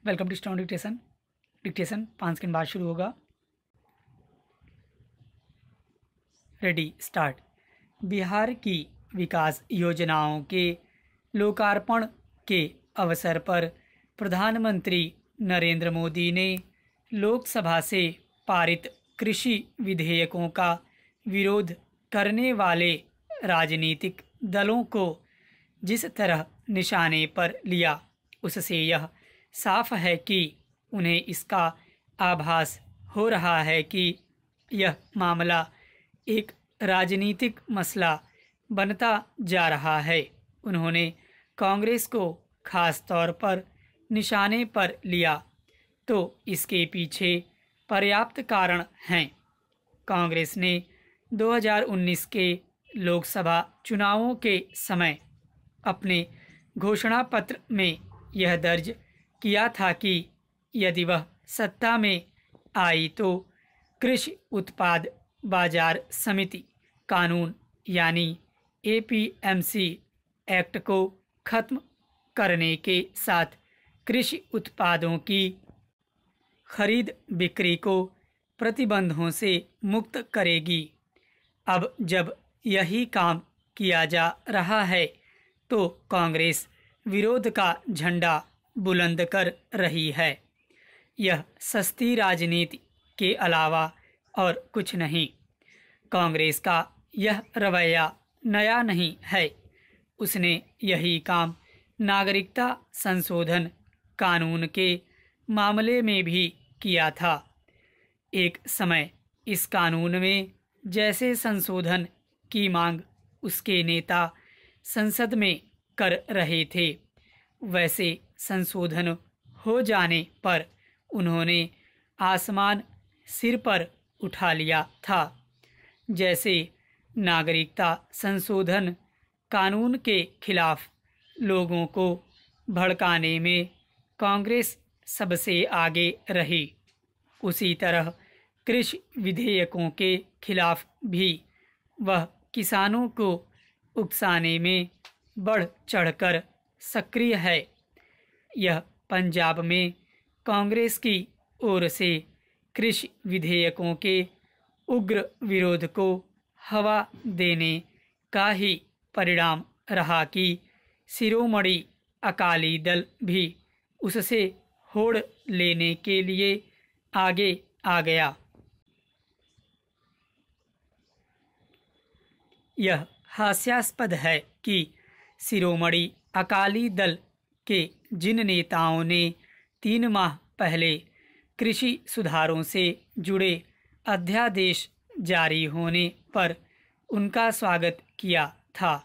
Welcome to strong dictation. Dictation 5 second बाद शुरू होगा। Ready start. बिहार की विकास योजनाओं के लोकार्पण के अवसर पर प्रधानमंत्री नरेंद्र मोदी ने लोकसभा से पारित कृषि विधेयकों का विरोध करने वाले राजनीतिक दलों को जिस तरह निशाने पर लिया, उससे यह साफ है कि उन्हें इसका आभास हो रहा है कि यह मामला एक राजनीतिक मसला बनता जा रहा है। उन्होंने कांग्रेस को खास तौर पर निशाने पर लिया तो इसके पीछे पर्याप्त कारण हैं। कांग्रेस ने 2019 के लोकसभा चुनावों के समय अपने घोषणा पत्र में यह दर्ज किया था कि यदि वह सत्ता में आई तो कृषि उत्पाद बाजार समिति कानून यानी एपीएमसी एक्ट को खत्म करने के साथ कृषि उत्पादों की खरीद बिक्री को प्रतिबंधों से मुक्त करेगी। अब जब यही काम किया जा रहा है तो कांग्रेस विरोध का झंडा बुलंद कर रही है। यह सस्ती राजनीति के अलावा और कुछ नहीं। कांग्रेस का यह रवैया नया नहीं है। उसने यही काम नागरिकता संशोधन कानून के मामले में भी किया था। एक समय इस कानून में जैसे संशोधन की मांग उसके नेता संसद में कर रहे थे, वैसे संशोधन हो जाने पर उन्होंने आसमान सिर पर उठा लिया था। जैसे नागरिकता संशोधन कानून के खिलाफ लोगों को भड़काने में कांग्रेस सबसे आगे रही, उसी तरह कृषि विधेयकों के खिलाफ भी वह किसानों को उकसाने में बढ़ चढ़कर सक्रिय है। यह पंजाब में कांग्रेस की ओर से कृषि विधेयकों के उग्र विरोध को हवा देने का ही परिणाम रहा कि शिरोमणि अकाली दल भी उससे होड़ लेने के लिए आगे आ गया। यह हास्यास्पद है कि शिरोमणि अकाली दल के जिन नेताओं ने 3 माह पहले कृषि सुधारों से जुड़े अध्यादेश जारी होने पर उनका स्वागत किया था,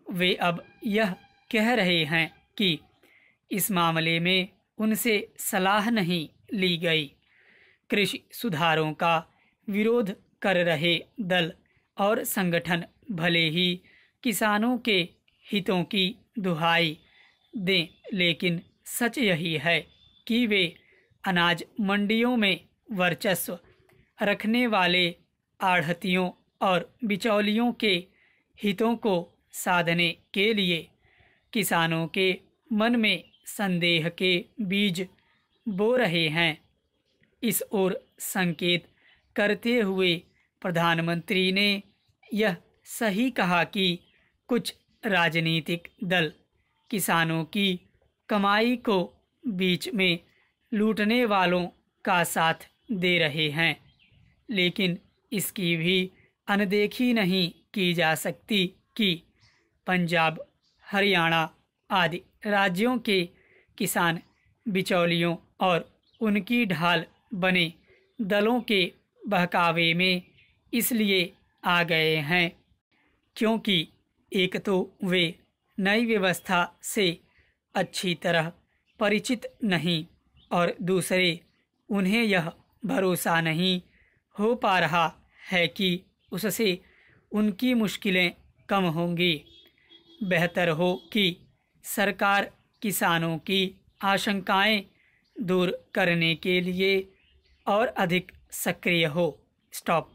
वे अब यह कह रहे हैं कि इस मामले में उनसे सलाह नहीं ली गई। कृषि सुधारों का विरोध कर रहे दल और संगठन भले ही किसानों के हितों की दुहाई दें, लेकिन सच यही है कि वे अनाज मंडियों में वर्चस्व रखने वाले आढ़तियों और बिचौलियों के हितों को साधने के लिए किसानों के मन में संदेह के बीज बो रहे हैं। इस ओर संकेत करते हुए प्रधानमंत्री ने यह सही कहा कि कुछ राजनीतिक दल किसानों की कमाई को बीच में लूटने वालों का साथ दे रहे हैं, लेकिन इसकी भी अनदेखी नहीं की जा सकती कि पंजाब, हरियाणा आदि राज्यों के किसान बिचौलियों और उनकी ढाल बने दलों के बहकावे में इसलिए आ गए हैं क्योंकि एक तो वे नई व्यवस्था से अच्छी तरह परिचित नहीं और दूसरे उन्हें यह भरोसा नहीं हो पा रहा है कि उससे उनकी मुश्किलें कम होंगी। बेहतर हो कि सरकार किसानों की आशंकाएं दूर करने के लिए और अधिक सक्रिय हो। स्टॉप।